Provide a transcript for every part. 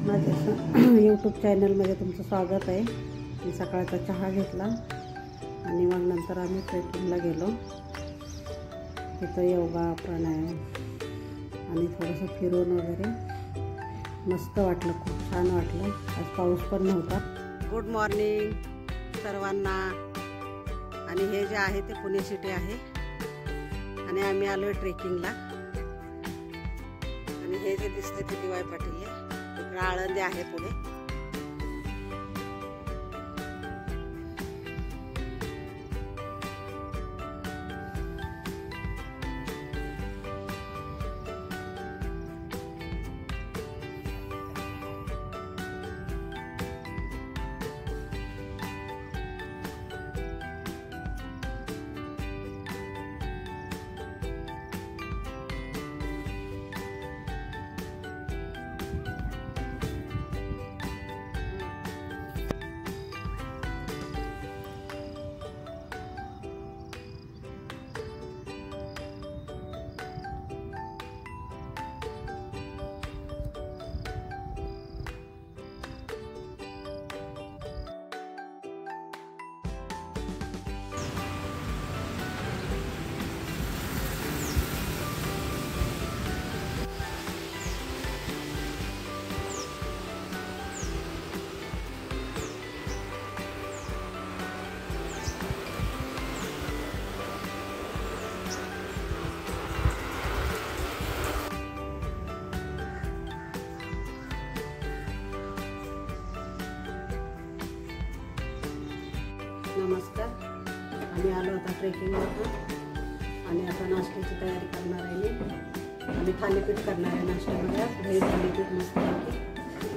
माझ्या यूट्यूब चॅनलमध्ये तुमचं स्वागत आहे। मी सकाळचा चहा घेतला आणि मग नंतर आम्ही ट्रेकिंगला गेलो। तिथं योगा प्राणायाम आणि थोडंसं फिरून वगैरे मस्त वाटलं, खूप छान वाटलं। आज पाऊस पण नव्हता। गुड मॉर्निंग सर्वांना। आणि हे जे आहे ते पुणे सिटी आहे आणि आम्ही आलो ट्रेकिंगला। आणि हे जे दिसते ते डी वाय पाटील आहे, इकडे आळंदी आहे पुढे। नमस्कार। आम्ही आलो आता ट्रेकिंगवरून आणि आता नाश्त्याची तयारी करणार आहे मी। आणि थालीपीठ करणार आहे नाश्त्यामध्ये। दही थालीपीठ मस्त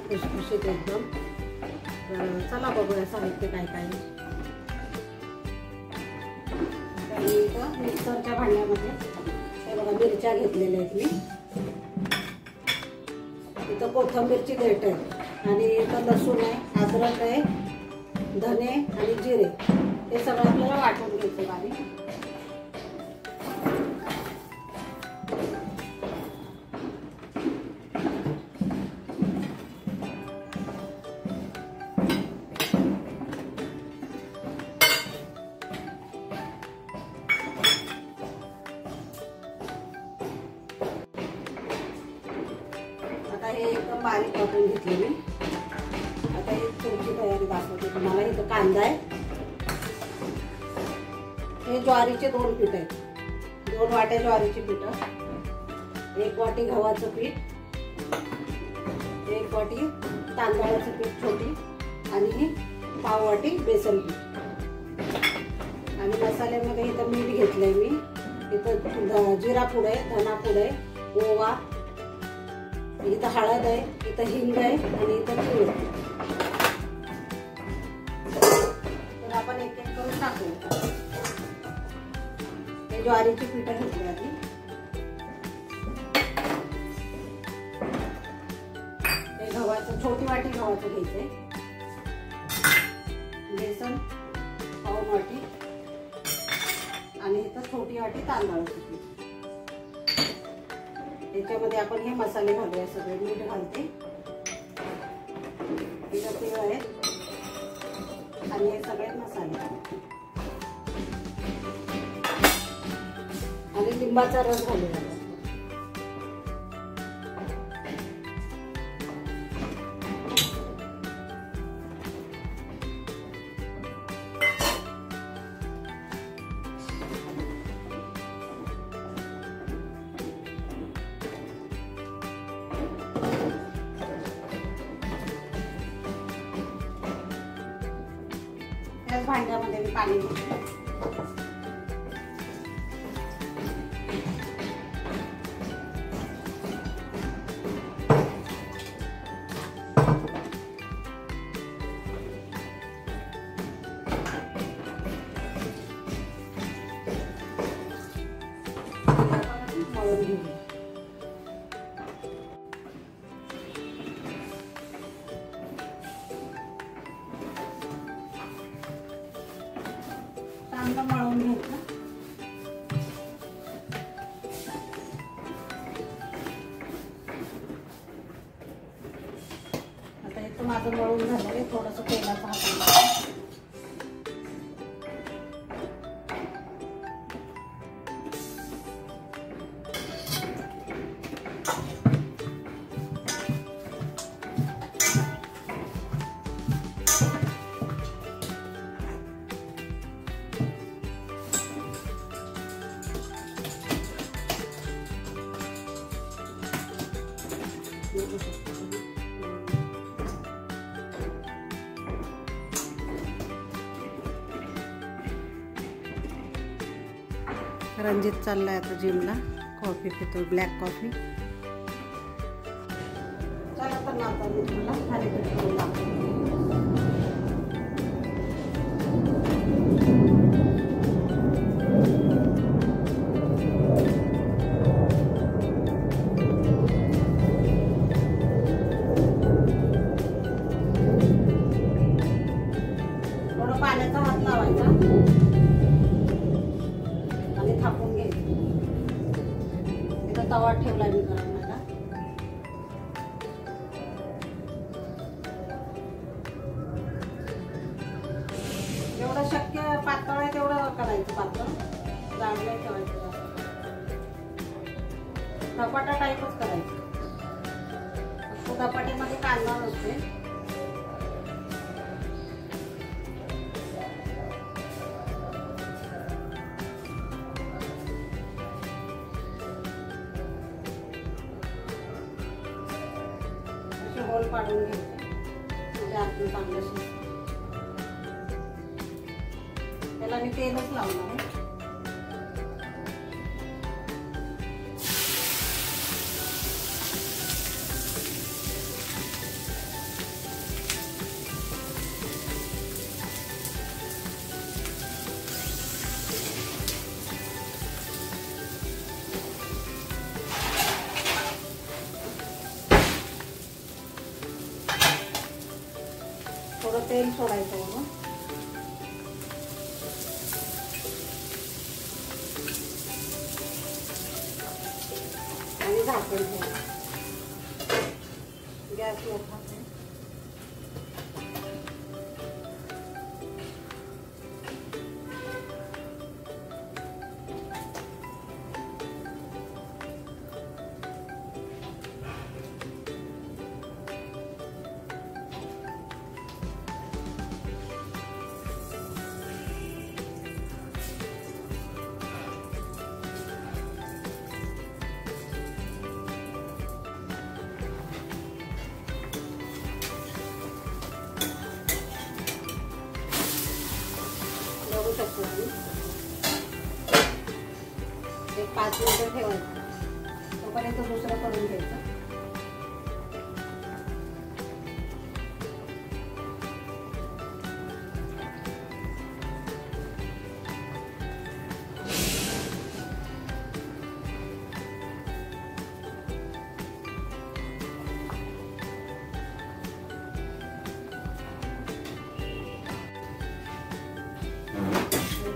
खुशखुशीत एकदम। तर चला बघूया साहित्य काय काय आहे। मी इथं मिक्सरच्या भांड्यामध्ये हे बघा मिरच्या घेतलेल्या आहेत मी। इथं कोथिंबीरची देठ आहे आणि इथं लसूण आहे, अद्रक आहे, धने आणि जिरे हे सगळं आपल्याला वाटून घ्यायचं बारीक। आता हे एकदम बारीक वाटून घेतले मी। आता हे पुढची तयारी दाखवते तुम्हाला। इथं कांदा आहे, हे ज्वारीचे 2 पीठ आहेत, 2 वाट्या ज्वारीची पीठ, 1 वाटी गव्हाचं पीठ, 1 वाटी तांदळाचं पीठ छोटी आणि पाव वाटी बेसन पीठ। आणि मसाल्यामध्ये इथं मीठ घेतलंय मी, इथं जिरा पूड आहे, धना पूड आहे, ओवा, इथं हळद आहे, इथं हिंग आहे आणि इथं तीळ। तर आपण एक एक करून टाकू। हे ज्वारीची पीठ घेतली आधी, हे गव्हाचं छोटी वाटी गव्हाचं घ्यायचंय, बेसन पाव वाटी आणि इथं छोटी वाटी तांदळाचं पीठ। याच्यामध्ये आपण हे मसाले घालूया सगळे। मीठ घालते, इथं तीळ आहे आणि हे सगळे मसाले आणि लिंबाचा रस घालूया। त्याच भांड्यामध्ये मी पाणी घेते। चांगलं मळून घ्यायचं। माझं मळून झालं आहे. थोडंसं तेलाचं हाताने रणजित चाललाय आता जिमला. कॉफी पितो, ब्लॅक कॉफी. चला तर ना आता मी तुम्हाला थालीपीठ करून दाखवते. थोडं पाण्याचा हात लावायचा आणि थापून घ्यायचं. इथं तवा ठेवला मी गरम व्हायला. जेवढं शक्य पातळ आहे तेवढं करायचं. पातळ जाड नाही ठेवायचं. धपाटा टाईपच करायचं. धपाट्यामध्ये कांदा नसते. होल पाडून घ्यायचे म्हणजे आतून चांगलं शिजतं. त्याला मी तेलच लावणार आहे. थोडं तेल सोडायचं म्हणून आणि झाकण ठेवायचं. गॅस मोठा आहे. बघू शकतो तुम्ही. एक 5 मिनिटं ठेवायचं. तोपर्यंत दुसरं करून घ्यायचं.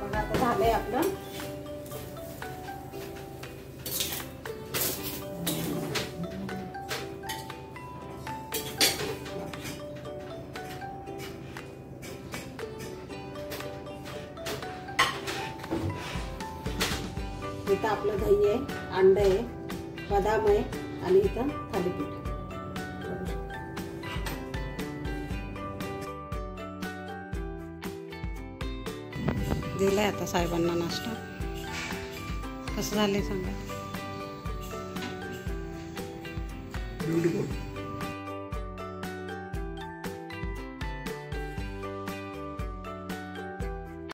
बघा आता झालंय आपलं. इथं आपलं दही आहे, अंड आहे, बदाम आहे आणि इथं थालीपीठ. दिलाय आता साहेबांना नाश्ता. कसं झालंय सांगा. ब्युटिफुल.